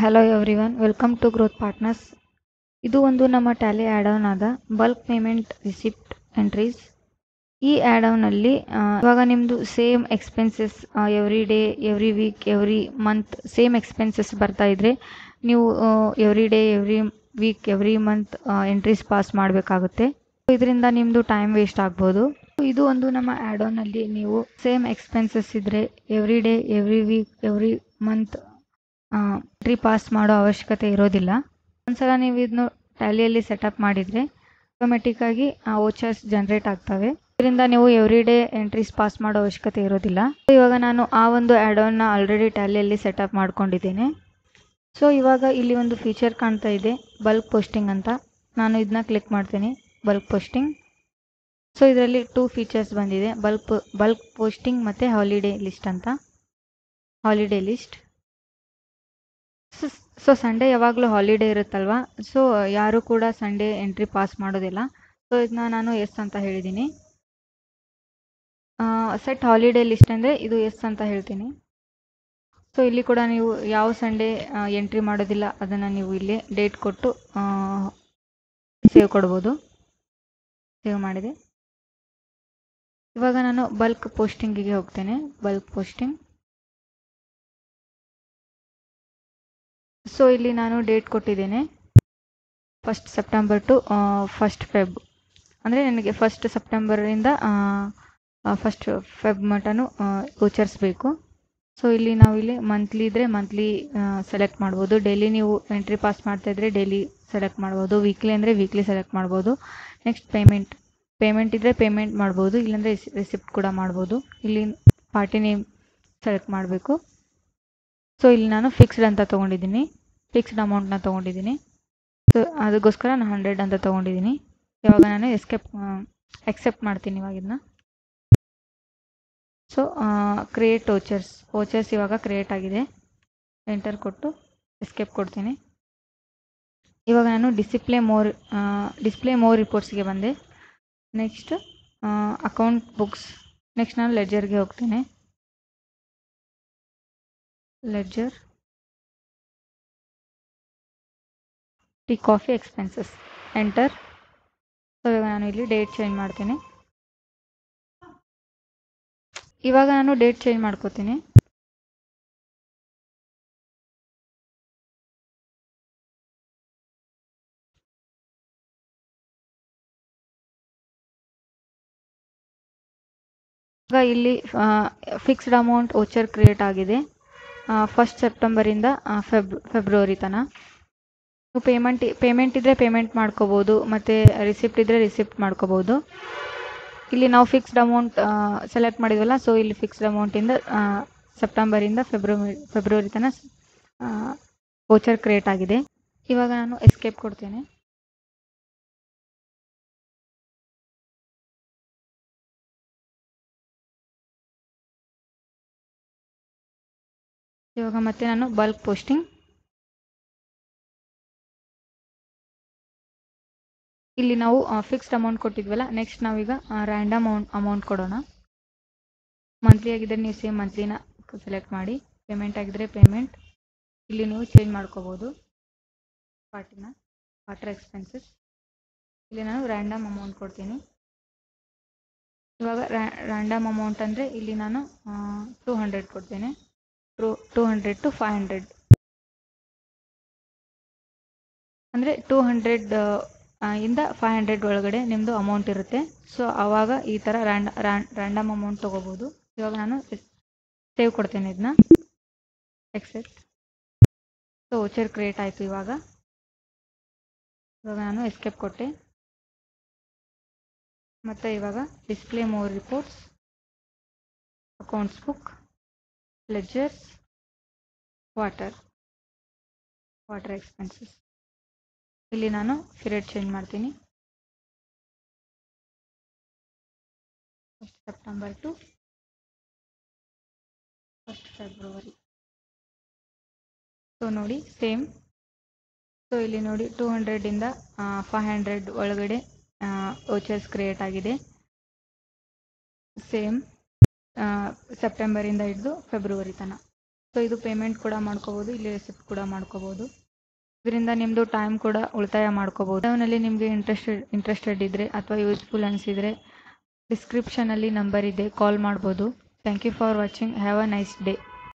Hello everyone, welcome to growth partners. ಇದು ಒಂದು ನಮ್ಮ ಟ್ಯಾಲಿ ಆ್ಯಡ್ ಆನ್ ಆದ ಬಲ್ಕ್ ಪೇಮೆಂಟ್ ರಿಸಿಪ್ಟ್ ಎಂಟ್ರೀಸ್. ಈ ಆ್ಯಡ್ ಆನಲ್ಲಿ ಇವಾಗ ನಿಮ್ಮದು same expenses every day, every week, every month same expenses ಬರ್ತಾ ಇದ್ರೆ ನೀವು every day, every week, every month entries pass ಮಾಡಬೇಕಾಗುತ್ತೆ. ಇದರಿಂದ ನಿಮ್ಮದು ಟೈಮ್ ವೇಸ್ಟ್ ಆಗ್ಬೋದು. ಇದು ಒಂದು ನಮ್ಮ ಆ್ಯಡ್ ಆನಲ್ಲಿ ನೀವು ಸೇಮ್ ಎಕ್ಸ್ಪೆನ್ಸಸ್ ಇದ್ದರೆ every day, every week, every month entry pass ಮಾಡೋ ಅವಶ್ಯಕತೆ ಇರೋದಿಲ್ಲ. ಒಂದ್ಸಲ ನೀವು ಇದನ್ನು ಟ್ಯಾಲಿಯಲ್ಲಿ ಸೆಟಪ್ ಮಾಡಿದರೆ ಆಟೋಮೆಟಿಕ್ಕಾಗಿ ವೋಚರ್ಸ್ ಜನರೇಟ್ ಆಗ್ತವೆ. ಇದರಿಂದ ನೀವು ಎವ್ರಿ ಡೇ ಎಂಟ್ರೀಸ್ ಪಾಸ್ ಮಾಡೋ ಅವಶ್ಯಕತೆ ಇರೋದಿಲ್ಲ. ಇವಾಗ ನಾನು ಆ ಒಂದು ಆ್ಯಡ್ ಆನ್ನ ಆಲ್ರೆಡಿ ಟ್ಯಾಲಿಯಲ್ಲಿ ಸೆಟಪ್ ಮಾಡ್ಕೊಂಡಿದ್ದೇನೆ. ಸೊ ಇವಾಗ ಇಲ್ಲಿ ಒಂದು ಫೀಚರ್ ಕಾಣ್ತಾ ಇದೆ, ಬಲ್ಕ್ ಪೋಸ್ಟಿಂಗ್ ಅಂತ. ನಾನು ಇದನ್ನ ಕ್ಲಿಕ್ ಮಾಡ್ತೀನಿ, ಬಲ್ಕ್ ಪೋಸ್ಟಿಂಗ್. ಸೊ ಇದರಲ್ಲಿ 2 ಫೀಚರ್ಸ್ ಬಂದಿದೆ, ಬಲ್ಕ್ ಪೋಸ್ಟಿಂಗ್ ಮತ್ತು ಹಾಲಿಡೇ ಲಿಸ್ಟ್ ಅಂತ. Holiday list. ಸೊ ಸಂಡೇ ಯಾವಾಗಲೂ ಹಾಲಿಡೇ ಇರುತ್ತಲ್ವ, ಸೊ ಯಾರು ಕೂಡ ಸಂಡೇ ಎಂಟ್ರಿ ಪಾಸ್ ಮಾಡೋದಿಲ್ಲ. ಸೊ ಇದನ್ನ ನಾನು ಎಸ್ ಅಂತ ಹೇಳಿದ್ದೀನಿ. ಸೆಟ್ ಹಾಲಿಡೇ ಲಿಸ್ಟ್ ಅಂದರೆ ಇದು ಎಸ್ ಅಂತ ಹೇಳ್ತೀನಿ. ಸೊ ಇಲ್ಲಿ ಕೂಡ ನೀವು ಯಾವ ಸಂಡೇ ಎಂಟ್ರಿ ಮಾಡೋದಿಲ್ಲ ಅದನ್ನು ನೀವು ಇಲ್ಲಿ ಡೇಟ್ ಕೊಟ್ಟು ಸೇವ್ ಕೊಡ್ಬೋದು. ಸೇವ್ ಮಾಡಿದೆ. ಇವಾಗ ನಾನು ಬಲ್ಕ್ ಪೋಸ್ಟಿಂಗಿಗೆ ಹೋಗ್ತೇನೆ. Bulk posting. ಸೊ ಇಲ್ಲಿ ನಾನು ಡೇಟ್ ಕೊಟ್ಟಿದ್ದೇನೆ 1st September to 1st Feb. ಅಂದರೆ ನನಗೆ 1st ಸೆಪ್ಟೆಂಬರಿಂದ 1st Feb mutton vouchers ಬೇಕು. ಸೊ ಇಲ್ಲಿ ನಾವು ಇಲ್ಲಿ ಮಂತ್ಲಿ ಇದ್ದರೆ ಮಂತ್ಲಿ ಸೆಲೆಕ್ಟ್ ಮಾಡ್ಬೋದು. ಡೈಲಿ ನೀವು ಎಂಟ್ರಿ ಪಾಸ್ ಮಾಡ್ತಾಯಿದ್ರೆ ಡೈಲಿ ಸೆಲೆಕ್ಟ್ ಮಾಡ್ಬೋದು. ವೀಕ್ಲಿ ಅಂದರೆ ವೀಕ್ಲಿ ಸೆಲೆಕ್ಟ್ ಮಾಡ್ಬೋದು. ನೆಕ್ಸ್ಟ್ ಪೇಮೆಂಟ್ ಇದ್ದರೆ ಪೇಮೆಂಟ್ ಮಾಡ್ಬೋದು, ಇಲ್ಲಾಂದರೆ ರಿಸಿಪ್ಟ್ ಕೂಡ ಮಾಡ್ಬೋದು. ಇಲ್ಲಿ ಪಾರ್ಟಿ ನೇಮ್ ಸೆಲೆಕ್ಟ್ ಮಾಡಬೇಕು. ಸೊ ಇಲ್ಲಿ ನಾನು ಫಿಕ್ಸ್ಡ್ ಅಂತ ತೊಗೊಂಡಿದ್ದೀನಿ, ಫಿಕ್ಸ್ಡ್ ಅಮೌಂಟ್ನ ತೊಗೊಂಡಿದ್ದೀನಿ. ಸೊ ಅದಕ್ಕೋಸ್ಕರ ನಾನು 100 ಅಂತ ತೊಗೊಂಡಿದ್ದೀನಿ. ಇವಾಗ ನಾನು ಎಕ್ಸೆಪ್ಟ್ ಮಾಡ್ತೀನಿ ಇವಾಗ ಇದನ್ನ. ಸೊ ಕ್ರಿಯೇಟ್ ವೋಚರ್ಸ್ ಇವಾಗ ಕ್ರಿಯೇಟ್ ಆಗಿದೆ. ಎಂಟರ್ ಕೊಟ್ಟು ಎಸ್ಕೇಪ್ ಕೊಡ್ತೀನಿ. ಇವಾಗ ನಾನು ಡಿಸ್ಪ್ಲೇ ಮೋರ್ ರಿಪೋರ್ಟ್ಸ್ಗೆ ಬಂದೆ. Next account books. ನೆಕ್ಸ್ಟ್ ನಾನು ಲೆಡ್ಜರ್ಗೆ ಹೋಗ್ತೇನೆ. Ledger, tea coffee expenses, enter. So ಇವಾಗ ನಾನು ಇಲ್ಲಿ ಡೇಟ್ ಚೇಂಜ್ ಮಾಡ್ತೀನಿ. ಇವಾಗ ನಾನು ಡೇಟ್ ಚೇಂಜ್ ಮಾಡ್ಕೋತೀನಿ. ಈಗ ಇಲ್ಲಿ ಫಿಕ್ಸ್ಡ್ ಅಮೌಂಟ್ ವೋಚರ್ ಕ್ರಿಯೇಟ್ ಆಗಿದೆ 1st ಸೆಪ್ಟೆಂಬರಿಂದ ಫೆಬ್ರವರಿ ತನಕ. ಪೇಮೆಂಟ್ ಇದ್ದರೆ ಪೇಮೆಂಟ್ ಮಾಡ್ಕೋಬೋದು, ಮತ್ತು ರಿಸಿಪ್ಟ್ ಇದ್ದರೆ ರಿಸಿಪ್ಟ್ ಮಾಡ್ಕೋಬೋದು. ಇಲ್ಲಿ ನಾವು ಫಿಕ್ಸ್ಡ್ ಅಮೌಂಟ್ ಸೆಲೆಕ್ಟ್ ಮಾಡಿದ್ವಲ್ಲ, ಸೊ ಇಲ್ಲಿ ಫಿಕ್ಸ್ಡ್ ಅಮೌಂಟಿಂದ ಸೆಪ್ಟೆಂಬರಿಂದ ಫೆಬ್ರವರಿ ತನಕ ವೋಚರ್ ಕ್ರಿಯೇಟ್ ಆಗಿದೆ. ಇವಾಗ ನಾನು ಎಸ್ಕೇಪ್ ಕೊಡ್ತೇನೆ. ಇವಾಗ ಮತ್ತೆ ನಾನು ಬಲ್ಕ್ ಪೋಸ್ಟಿಂಗ್. ಇಲ್ಲಿ ನಾವು ಫಿಕ್ಸ್ಡ್ ಅಮೌಂಟ್ ಕೊಟ್ಟಿದ್ವಲ್ಲ, ನೆಕ್ಸ್ಟ್ ನಾವೀಗ ರ್ಯಾಂಡಮ್ ಅಮೌಂಟ್ ಕೊಡೋಣ. ಮಂತ್ಲಿ ಆಗಿದ್ದರೆ ನೀವು ಸೇಮ್ ಮಂತ್ಲಿನ ಸೆಲೆಕ್ಟ್ ಮಾಡಿ, ಪೇಮೆಂಟ್ ಆಗಿದ್ದರೆ ಪೇಮೆಂಟ್. ಇಲ್ಲಿ ನೀವು ಚೇಂಜ್ ಮಾಡ್ಕೋಬೋದು ವಾಟರ್ ಎಕ್ಸ್ಪೆನ್ಸಸ್. ಇಲ್ಲಿ ನಾನು ರ್ಯಾಂಡಮ್ ಅಮೌಂಟ್ ಕೊಡ್ತೀನಿ. ಇವಾಗ ರ್ಯಾಂಡಮ್ ಅಮೌಂಟ್ ಅಂದರೆ ಇಲ್ಲಿ ನಾನು 200 ಕೊಡ್ತೇನೆ. 200 to 500 ಅಂದರೆ 200 ಇಂದ 500 ಒಳಗಡೆ ನಿಮ್ಮದು ಅಮೌಂಟ್ ಇರುತ್ತೆ. ಸೊ ಆವಾಗ ಈ ಥರ ರ್ಯಾಂಡಮ್ ಅಮೌಂಟ್ ತೊಗೋಬೋದು. ಇವಾಗ ನಾನು ಸೇವ್ ಕೊಡ್ತೇನೆ ಇದನ್ನ, ಎಕ್ಸೆಪ್ಟ್. ಸೊ ವೋಚರ್ ಕ್ರಿಯೇಟ್ ಆಯಿತು. ಇವಾಗ ನಾನು ಎಸ್ಕೇಪ್ ಕೊಟ್ಟೆ. ಮತ್ತು ಇವಾಗ display more reports, accounts book, ledgers, water expenses. ಇಲ್ಲಿ ನಾನು ಪೀರಿಯಡ್ ಚೇಂಜ್ ಮಾಡ್ತೀನಿ, 1st September to 1st February. So ನೋಡಿ ಸೇಮ್. ಸೊ ಇಲ್ಲಿ ನೋಡಿ 200ಇಂದ 500 ಒಳಗಡೆ ವೋಚರ್ಸ್ ಕ್ರಿಯೇಟ್ ಆಗಿದೆ. ಸೇಮ್ ಸೆಪ್ಟೆಂಬರಿಂದ ಹಿಡಿದು ಫೆಬ್ರವರಿ ತನಕ. ಸೊ ಇದು ಪೇಮೆಂಟ್ ಕೂಡ ಮಾಡ್ಕೋಬೋದು, ಇಲ್ಲಿ ರಿಸಿಪ್ಟ್ ಕೂಡ ಮಾಡ್ಕೋಬೋದು. ಇದರಿಂದ ನಿಮ್ಮದು ಟೈಮ್ ಕೂಡ ಉಳಿತಾಯ ಮಾಡ್ಕೋಬೋದು. ವಿಡಿಯೋನಲ್ಲಿ ನಿಮಗೆ ಇಂಟ್ರೆಸ್ಟೆಡ್ ಇದ್ದರೆ ಅಥವಾ ಯೂಸ್ಫುಲ್ ಅನಿಸಿದರೆ ಡಿಸ್ಕ್ರಿಪ್ಷನಲ್ಲಿ ನಂಬರ್ ಇದೆ, ಕಾಲ್ ಮಾಡ್ಬೋದು. Thank you for watching. Have a nice day.